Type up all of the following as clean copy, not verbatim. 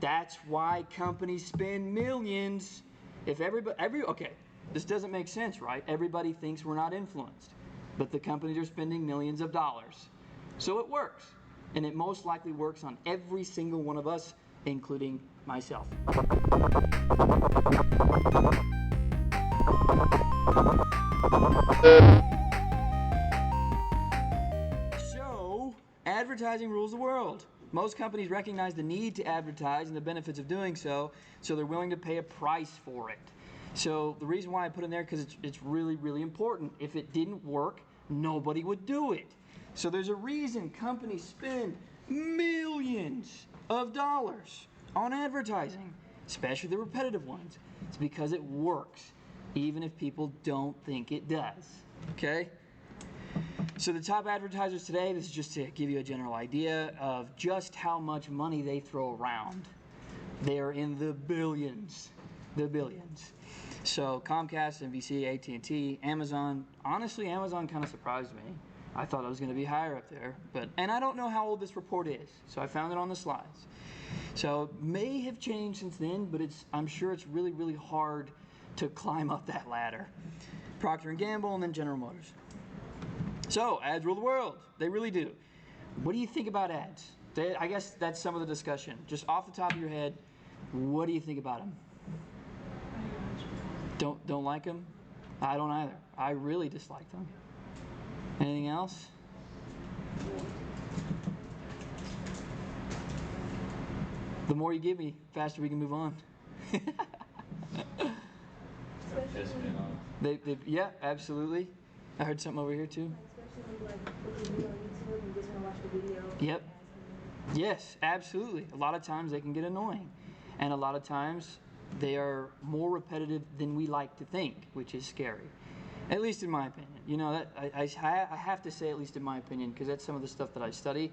That's why companies spend millions. If okay, this doesn't make sense, right? Everybody thinks we're not influenced, but the companies are spending millions of dollars. So it works, and it most likely works on every single one of us, including myself. So, advertising rules the world. Most companies recognize the need to advertise and the benefits of doing so they're willing to pay a price for it. So the reason why I put in there, because it's really, really important. If it didn't work, nobody would do it. So there's a reason companies spend millions of dollars on advertising, especially the repetitive ones. It's because it works, even if people don't think it does. Okay? So the top advertisers today, this is just to give you a general idea of just how much money they throw around. They are in the billions. The billions. So Comcast, NBC, AT&T, Amazon. Honestly, Amazon kind of surprised me. I thought it was going to be higher up there. And I don't know how old this report is, so I found it on the slides. So it may have changed since then, but I'm sure it's really, really hard to climb up that ladder. Procter & Gamble and then General Motors. So, ads rule the world. They really do. What do you think about ads? I guess that's some of the discussion. Just off the top of your head, what do you think about them? Don't like them? I don't either. I really dislike them. Anything else? The more you give me, the faster we can move on. Yeah, absolutely. I heard something over here too. Yep. Yes, absolutely. A lot of times they can get annoying. And a lot of times they are more repetitive than we like to think, which is scary. At least in my opinion. You know, that I have to say at least in my opinion, because that's some of the stuff that I study.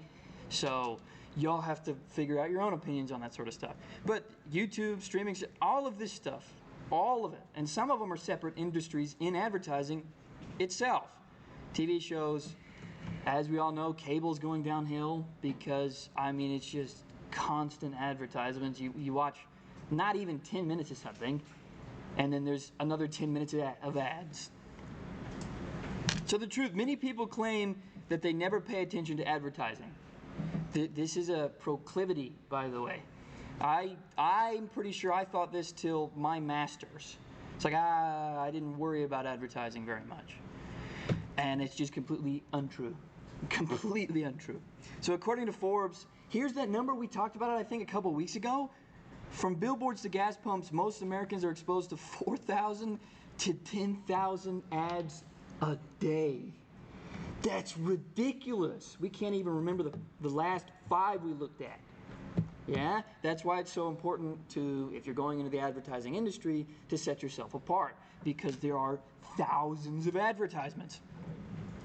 So y'all have to figure out your own opinions on that sort of stuff. But YouTube, streaming, all of this stuff, all of it. And some of them are separate industries in advertising itself. TV shows, as we all know, cable's going downhill because, it's just constant advertisements. You watch not even 10 minutes of something, and then there's another 10 minutes of ads. So the truth, many people claim that they never pay attention to advertising. This is a proclivity, by the way. I'm pretty sure I thought this till my master's. It's like, I didn't worry about advertising very much. And it's just completely untrue. Completely untrue. So according to Forbes, here's that number we talked about, I think, a couple weeks ago. From billboards to gas pumps, most Americans are exposed to 4,000 to 10,000 ads a day. That's ridiculous. We can't even remember the last 5 we looked at. Yeah? That's why it's so important to, if you're going into the advertising industry, to set yourself apart, because there are thousands of advertisements.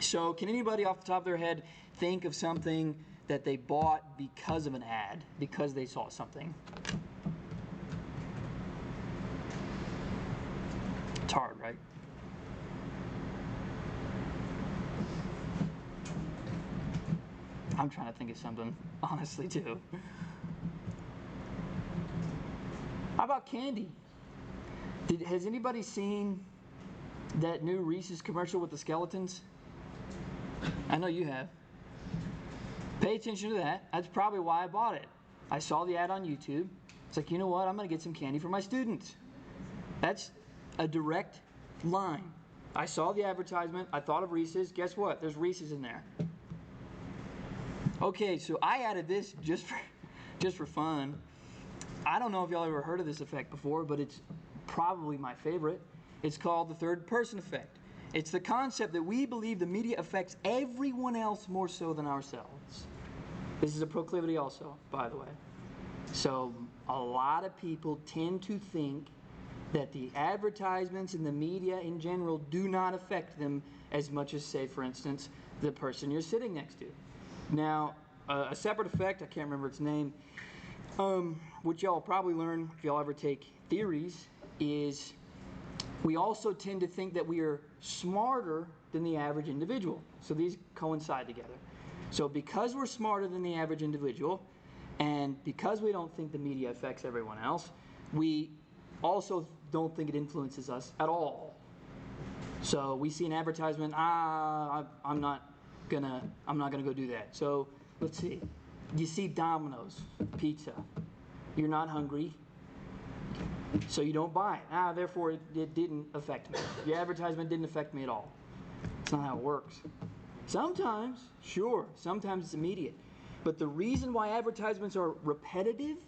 So can anybody off the top of their head think of something that they bought because of an ad, because they saw something? It's hard, right? I'm trying to think of something, honestly, too. How about candy? Has anybody seen that new Reese's commercial with the skeletons? I know you have. Pay attention to that. That's probably why I bought it. I saw the ad on YouTube. It's like, you know what? I'm going to get some candy for my students. That's a direct line. I saw the advertisement. I thought of Reese's. Guess what? There's Reese's in there. Okay, so I added this just for fun. I don't know if y'all ever heard of this effect before, but it's probably my favorite. It's called the third person effect. It's the concept that we believe the media affects everyone else more so than ourselves. This is a proclivity also, by the way. So a lot of people tend to think that the advertisements and the media in general do not affect them as much as, say, for instance, the person you're sitting next to. Now, a separate effect, I can't remember its name, which y'all will probably learn if y'all ever take theories, is we also tend to think that we are smarter than the average individual. So these coincide together. So because we're smarter than the average individual, And because we don't think the media affects everyone else, we also don't think it influences us at all. So we see an advertisement, I'm not gonna go do that. So let's see. You see Domino's pizza. You're not hungry, so you don't buy it. Therefore it didn't affect me. The advertisement didn't affect me at all. It's not how it works. Sometimes, sure, sometimes it's immediate. But the reason why advertisements are repetitive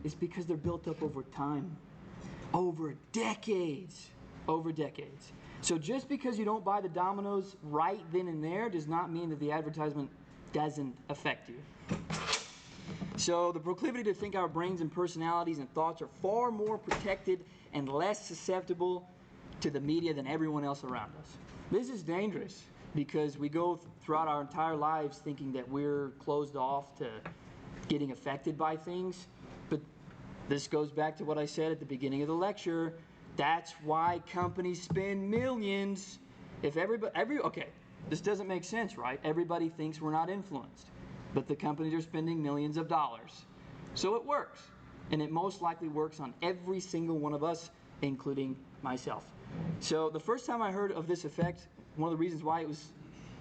is because they're built up over time. Over decades. So just because you don't buy the Domino's right then and there does not mean that the advertisement doesn't affect you. So the proclivity to think our brains and personalities and thoughts are far more protected and less susceptible to the media than everyone else around us. This is dangerous because we go throughout our entire lives thinking that we're closed off to getting affected by things. But this goes back to what I said at the beginning of the lecture. That's why companies spend millions. If okay, this doesn't make sense, right? Everybody thinks we're not influenced, but the companies are spending millions of dollars. So it works, and it most likely works on every single one of us, including myself. So the first time I heard of this effect, one of the reasons why it was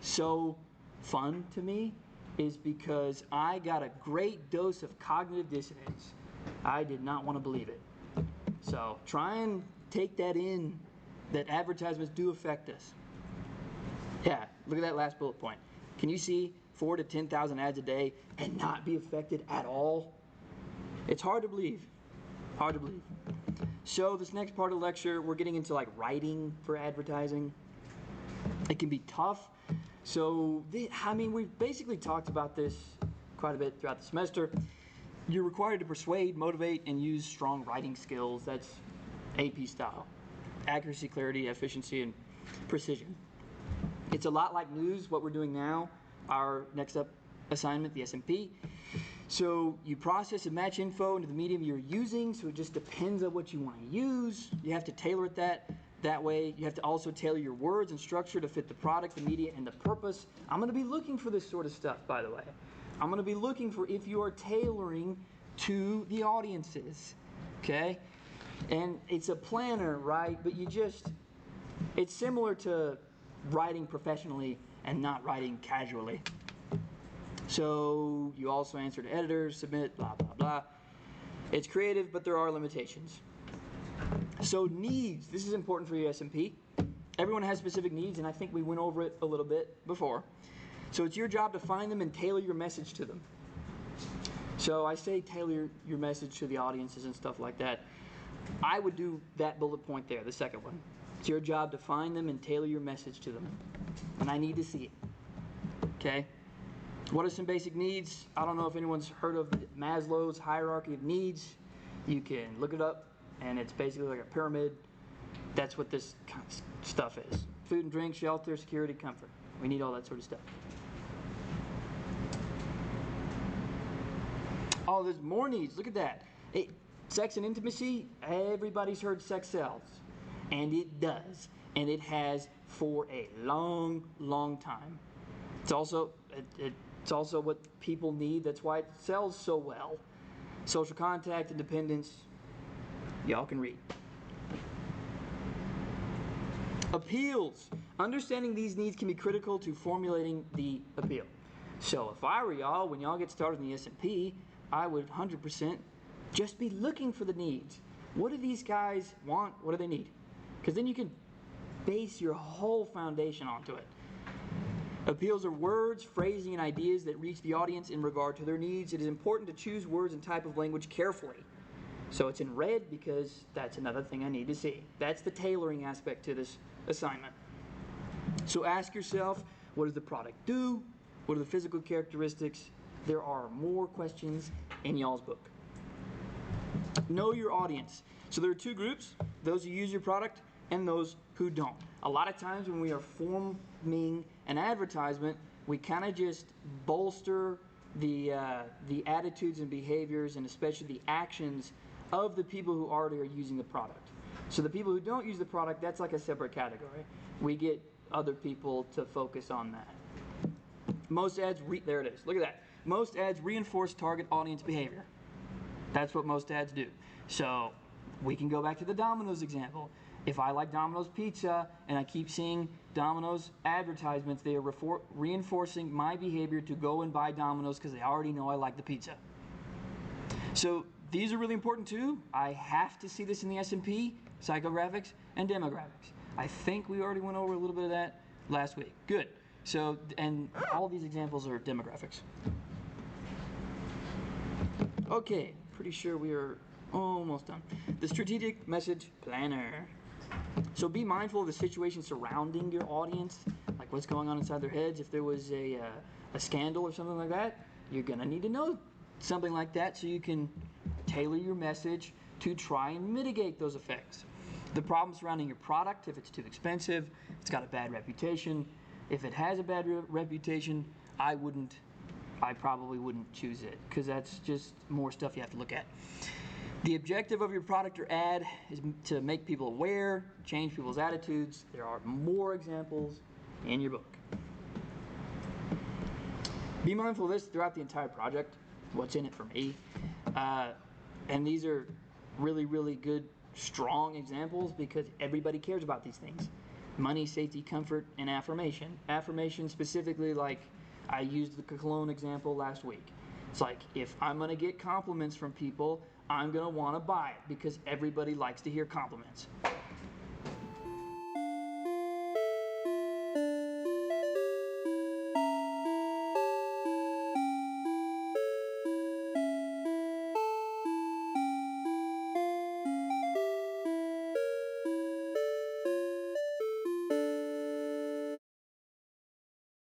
so fun to me is because I got a great dose of cognitive dissonance. I did not want to believe it. So try and take that in, that advertisements do affect us. Yeah, look at that last bullet point. Can you see 4,000 to 10,000 ads a day and not be affected at all? It's hard to believe. So this next part of the lecture, we're getting into like writing for advertising. It can be tough. So, we've basically talked about this quite a bit throughout the semester. You're required to persuade, motivate, and use strong writing skills. That's AP style. Accuracy, clarity, efficiency, and precision. It's a lot like news, what we're doing now, our next up assignment, the SMP. So you process and match info into the medium you're using, so it just depends on what you want to use. You have to tailor it that way. You have to also tailor your words and structure to fit the product, the media, and the purpose. I'm going to be looking for this sort of stuff, by the way. I'm going to be looking for if you are tailoring to the audiences, okay? And it's a planner, right? But it's similar to writing professionally and not writing casually. So you also answer to editors, submit, blah, blah, blah. It's creative, but there are limitations. So needs, this is important for your SMP. Everyone has specific needs, and I think we went over it a little bit before. So it's your job to find them and tailor your message to them. So I say tailor your message to the audiences and stuff like that. I would do that bullet point there, the second one. It's your job to find them and tailor your message to them. And I need to see it. Okay? What are some basic needs? I don't know if anyone's heard of Maslow's hierarchy of needs. You can look it up, and it's basically like a pyramid. That's what this kind of stuff is. Food and drink, shelter, security, comfort. We need all that sort of stuff. Oh, there's more needs. Look at that. Sex and intimacy, everybody's heard sex sells. And it does. And it has for a long, long time. It's also what people need. That's why it sells so well. Social contact, independence. Y'all can read. Appeals. Understanding these needs can be critical to formulating the appeal. So if I were y'all, when y'all get started in the S&P, I would 100% just be looking for the needs. What do these guys want? What do they need? Because then you can base your whole foundation onto it. Appeals are words, phrasing, and ideas that reach the audience in regard to their needs. It is important to choose words and type of language carefully. So it's in red because that's another thing I need to see. That's the tailoring aspect to this assignment. So ask yourself, what does the product do? What are the physical characteristics? There are more questions in y'all's book. Know your audience. So there are two groups, those who use your product and those who don't. A lot of times when we are forming an advertisement, we kind of just bolster the attitudes and behaviors and especially the actions of the people who already are using the product. So the people who don't use the product, that's like a separate category. We get other people to focus on that. Most ads, there it is. Look at that. most ads reinforce target audience behavior. That's what most ads do. So we can go back to the Domino's example. If I like Domino's pizza and I keep seeing Domino's advertisements, they are reinforcing my behavior to go and buy Domino's because they already know I like the pizza. So these are really important too. I have to see this in the S&P, psychographics, and demographics. I think we already went over a little bit of that last week. Good. So, and all these examples are demographics. Okay, pretty sure we are almost done. The strategic message planner. So be mindful of the situation surrounding your audience, like what's going on inside their heads. If there was a scandal or something like that, you're going to need to know something like that so you can tailor your message to try and mitigate those effects. The problem surrounding your product, if it's too expensive, it's got a bad reputation. If it has a bad reputation, I probably wouldn't choose it because that's just more stuff you have to look at. The objective of your product or ad is to make people aware, change people's attitudes. There are more examples in your book. Be mindful of this throughout the entire project. What's in it for me? And these are really, really good, strong examples because everybody cares about these things. Money, safety, comfort, and affirmation. Affirmation specifically, like I used the cologne example last week. It's like if I'm going to get compliments from people, I'm going to want to buy it because everybody likes to hear compliments.